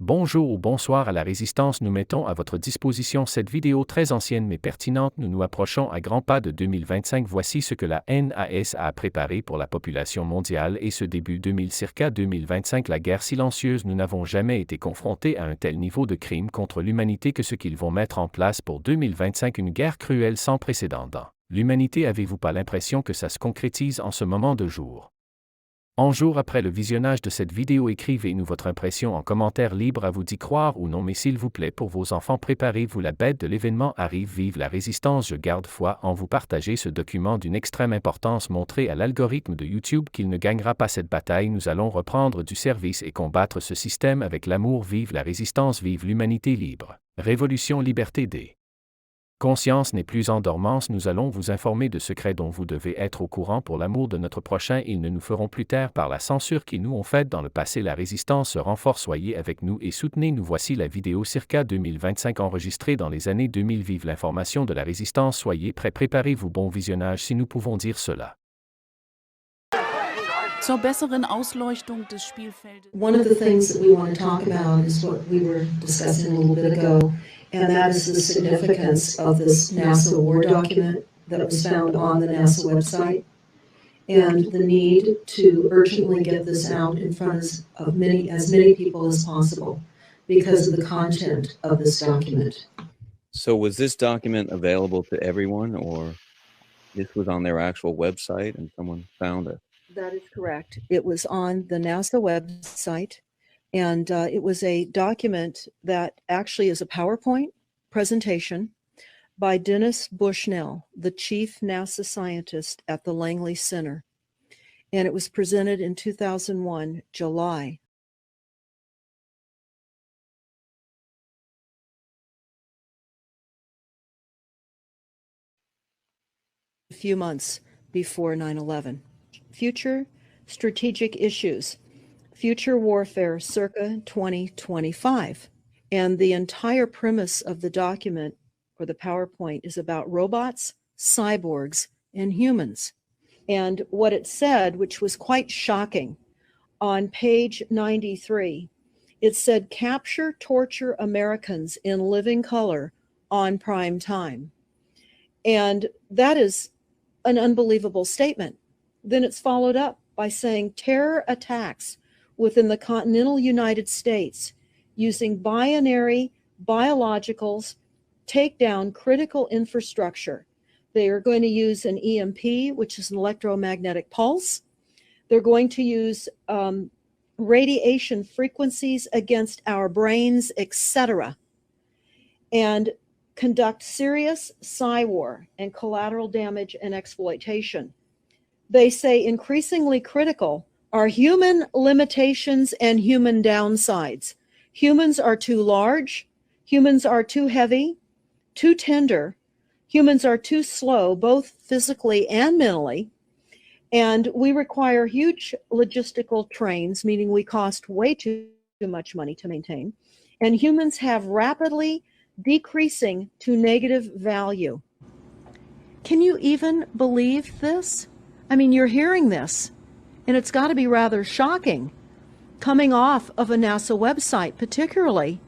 Bonjour ou bonsoir à la résistance, nous mettons à votre disposition cette vidéo très ancienne mais pertinente. Nous nous approchons à grands pas de 2025. Voici ce que la NASA a préparé pour la population mondiale et ce début 2000 circa 2025. La guerre silencieuse. Nous n'avons jamais été confrontés à un tel niveau de crime contre l'humanité que ce qu'ils vont mettre en place pour 2025. Une guerre cruelle sans précédent dans l'humanité. Avez-vous pas l'impression que ça se concrétise en ce moment de jour? Un jour après le visionnage de cette vidéo, écrivez-nous votre impression en commentaire, libre à vous d'y croire ou non, mais s'il vous plaît, pour vos enfants, préparez-vous, la bête de l'événement arrive. Vive la résistance. Je garde foi en vous. Partagez ce document d'une extrême importance. Montrez à l'algorithme de YouTube qu'il ne gagnera pas cette bataille. Nous allons reprendre du service et combattre ce système avec l'amour. Vive la résistance, vive l'humanité libre. Révolution, liberté des conscience n'est plus en dormance. Nous allons vous informer de secrets dont vous devez être au courant pour l'amour de notre prochain. Ils ne nous feront plus taire par la censure qu'ils nous ont faite dans le passé. La résistance se renforce. Soyez avec nous et soutenez-nous. Voici la vidéo Circa 2025 enregistrée dans les années 2000. Vive l'information de la résistance. Soyez prêts, préparez-vous. Bon visionnage si nous pouvons dire cela. Zur besseren Ausleuchtung des Spielfeldes. One of the things that we want to talk about is what we were discussing a little bit ago, and that is the significance of this NASA war document that was found on the NASA website, and the need to urgently get this out in front of as many people as possible because of the content of this document. So was this document available to everyone, or this was on their actual website and someone found it? That is correct. It was on the NASA website, and it was a document that actually is a PowerPoint presentation by Dennis Bushnell, the chief NASA scientist at the Langley Center. And it was presented in 2001, July. A few months before 9/11. Future strategic issues, future warfare circa 2025. And the entire premise of the document or the PowerPoint is about robots, cyborgs, and humans. And what it said, which was quite shocking, on page 93, it said, "Capture, torture Americans in living color on prime time." And that is an unbelievable statement. Then it's followed up by saying terror attacks within the continental United States using binary biologicals take down critical infrastructure. They are going to use an EMP, which is an electromagnetic pulse. They're going to use radiation frequencies against our brains, etc., and conduct serious cyber and collateral damage and exploitation. They say increasingly critical are human limitations and human downsides. Humans are too large, humans are too heavy, too tender, humans are too slow, both physically and mentally, and we require huge logistical trains, meaning we cost way too much money to maintain, and humans have rapidly decreasing to negative value. Can you even believe this? I mean, you're hearing this, and it's got to be rather shocking coming off of a NASA website, particularly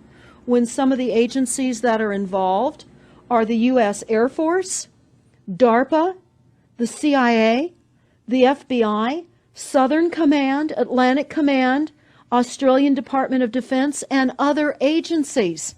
when some of the agencies that are involved are the U.S. Air Force, DARPA, the CIA, the FBI, Southern Command, Atlantic Command, Australian Department of Defense, and other agencies.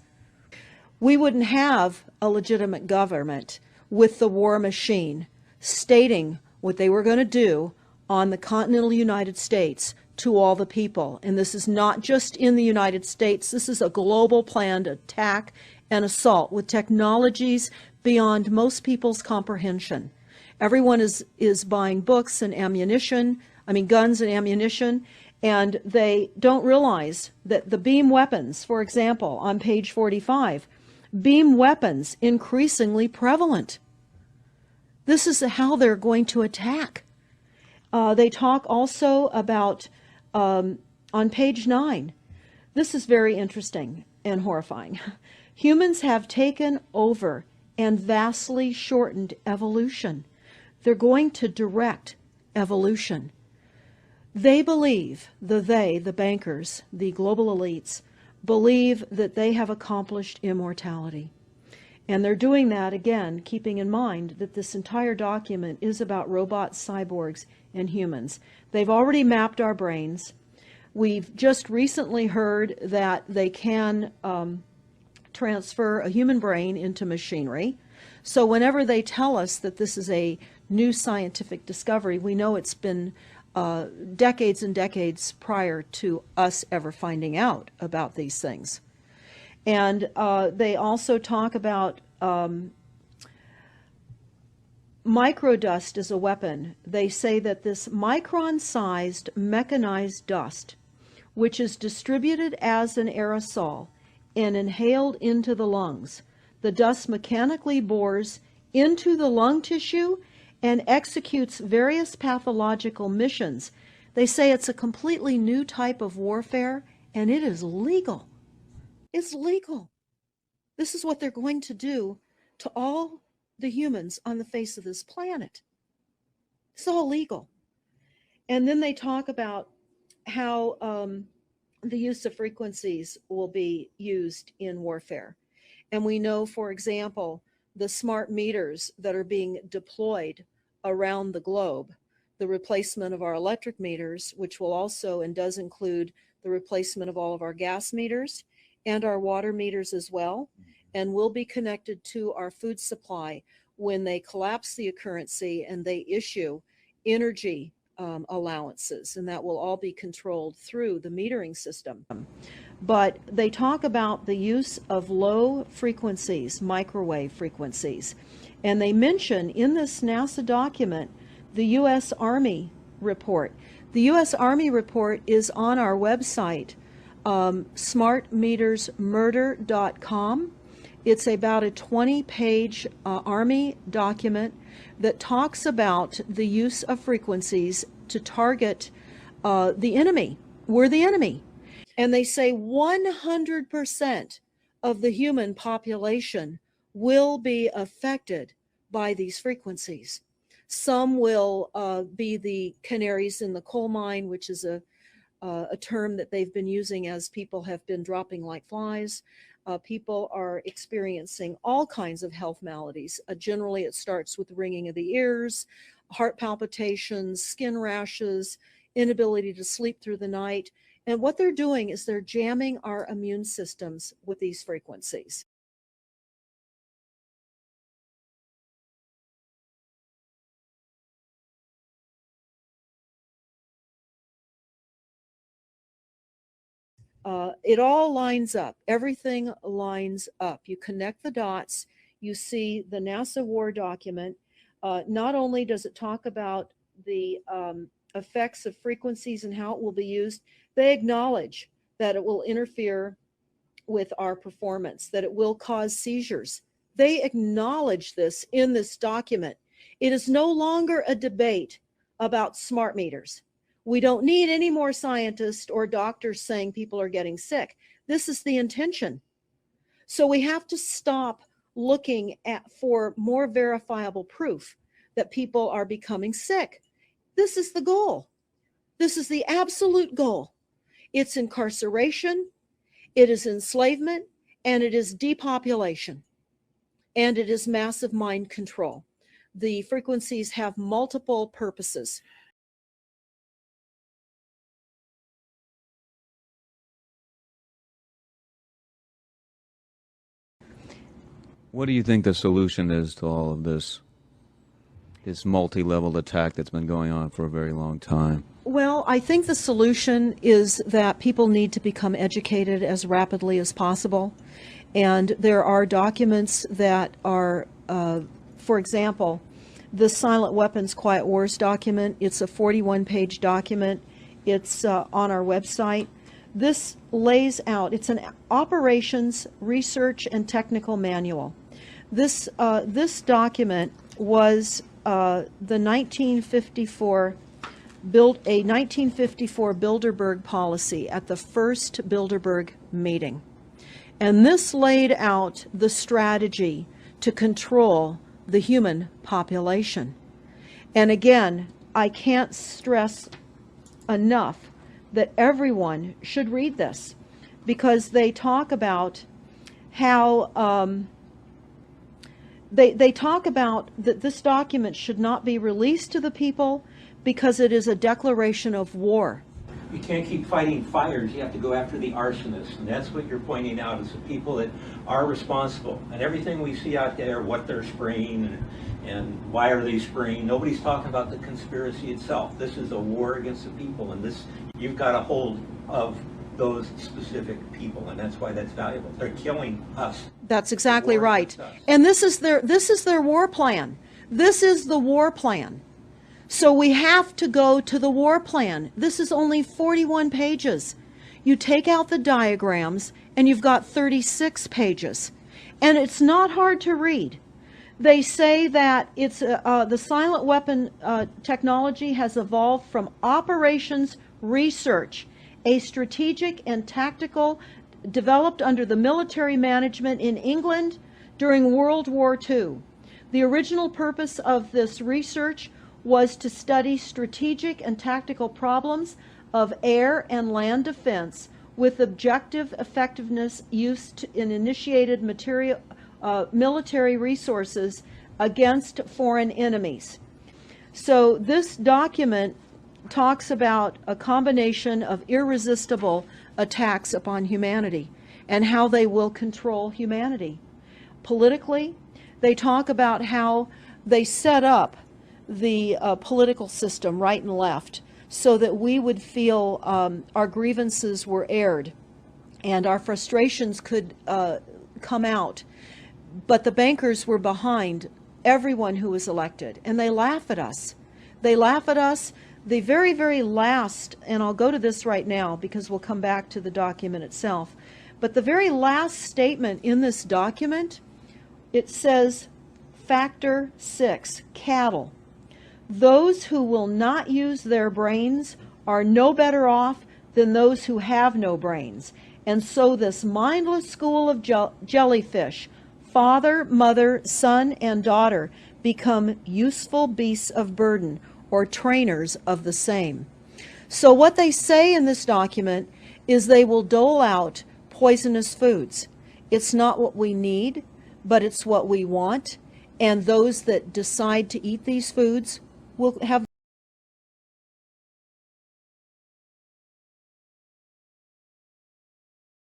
We wouldn't have a legitimate government with the war machine stating what they were going to do on the continental United States to all the people. And this is not just in the United States. This is a global planned attack and assault with technologies beyond most people's comprehension. Everyone is buying books and ammunition, guns and ammunition, and they don't realize that the beam weapons, for example, on page 45, beam weapons increasingly prevalent. This is how they're going to attack. They talk also about, on page 9, this is very interesting and horrifying. Humans have taken over and vastly shortened evolution. They're going to direct evolution. They believe, the bankers, the global elites, believe that they have accomplished immortality. And they're doing that, again, keeping in mind that this entire document is about robots, cyborgs, and humans. They've already mapped our brains. We've just recently heard that they can transfer a human brain into machinery. So whenever they tell us that this is a new scientific discovery, we know it's been decades and decades prior to us ever finding out about these things. And they also talk about microdust as a weapon. They say that this micron-sized mechanized dust, which is distributed as an aerosol and inhaled into the lungs, the dust mechanically bores into the lung tissue and executes various pathological missions. They say it's a completely new type of warfare, and it is legal. It's legal. This is what they're going to do to all the humans on the face of this planet. It's all legal. And then they talk about how the use of frequencies will be used in warfare. And we know, for example, the smart meters that are being deployed around the globe, the replacement of our electric meters, which will also and does include the replacement of all of our gas meters and our water meters as well, and will be connected to our food supply when they collapse the currency and they issue energy allowances, and that will all be controlled through the metering system. But they talk about the use of low frequencies, microwave frequencies, and they mention in this NASA document the U.S. Army report. The U.S. Army report is on our website, smartmetersmurder.com. It's about a 20-page Army document that talks about the use of frequencies to target the enemy. We're the enemy. And they say 100% of the human population will be affected by these frequencies. Some will be the canaries in the coal mine, which is a term that they've been using as people have been dropping like flies. People are experiencing all kinds of health maladies. Generally, it starts with ringing of the ears, heart palpitations, skin rashes, inability to sleep through the night. And what they're doing is they're jamming our immune systems with these frequencies. It all lines up. Everything lines up. You connect the dots. You see the NASA war document. Not only does it talk about the effects of frequencies and how it will be used, they acknowledge that it will interfere with our performance, that it will cause seizures. They acknowledge this in this document. It is no longer a debate about smart meters. We don't need any more scientists or doctors saying people are getting sick. This is the intention. So we have to stop looking for more verifiable proof that people are becoming sick. This is the goal. This is the absolute goal. It's incarceration, it is enslavement, and it is depopulation, and it is massive mind control. The frequencies have multiple purposes. What do you think the solution is to all of this multi-level attack that's been going on for a very long time? Well, I think the solution is that people need to become educated as rapidly as possible. And there are documents that are, for example, the Silent Weapons Quiet Wars document. It's a 41-page document. It's on our website. This lays out, it's an operations, research, and technical manual. This document was the 1954 Bilderberg policy at the first Bilderberg meeting. And this laid out the strategy to control the human population. And again, I can't stress enough that everyone should read this. because they talk about how they talk about that this document should not be released to the people because it is a declaration of war. You can't keep fighting fires. You have to go after the arsonists. And that's what you're pointing out, is the people that are responsible. And everything we see out there, what they're spraying and why are they spraying, nobody's talking about the conspiracy itself. This is a war against the people, and this, you've got a hold of those specific people, and that's why that's valuable. They're killing us. That's exactly right. And this is their war plan. This is the war plan. So we have to go to the war plan. This is only 41 pages. You take out the diagrams and you've got 36 pages. And it's not hard to read. They say that it's the silent weapon technology has evolved from operations research, a strategic and tactical developed under the military management in England during World War II. The original purpose of this research was to study strategic and tactical problems of air and land defense with objective effectiveness used in initiated military resources against foreign enemies. So this document talks about a combination of irresistible attacks upon humanity and how they will control humanity. Politically, they talk about how they set up the political system right and left so that we would feel our grievances were aired and our frustrations could come out. But the bankers were behind everyone who was elected, and they laugh at us. They laugh at us. The very, very last, and I'll go to this right now because we'll come back to the document itself, but the very last statement in this document, it says, Factor 6, cattle. Those who will not use their brains are no better off than those who have no brains. And so this mindless school of jellyfish, father, mother, son, and daughter, become useful beasts of burden, or trainers of the same. So what they say in this document is they will dole out poisonous foods. It's not what we need, but it's what we want. And those that decide to eat these foods will have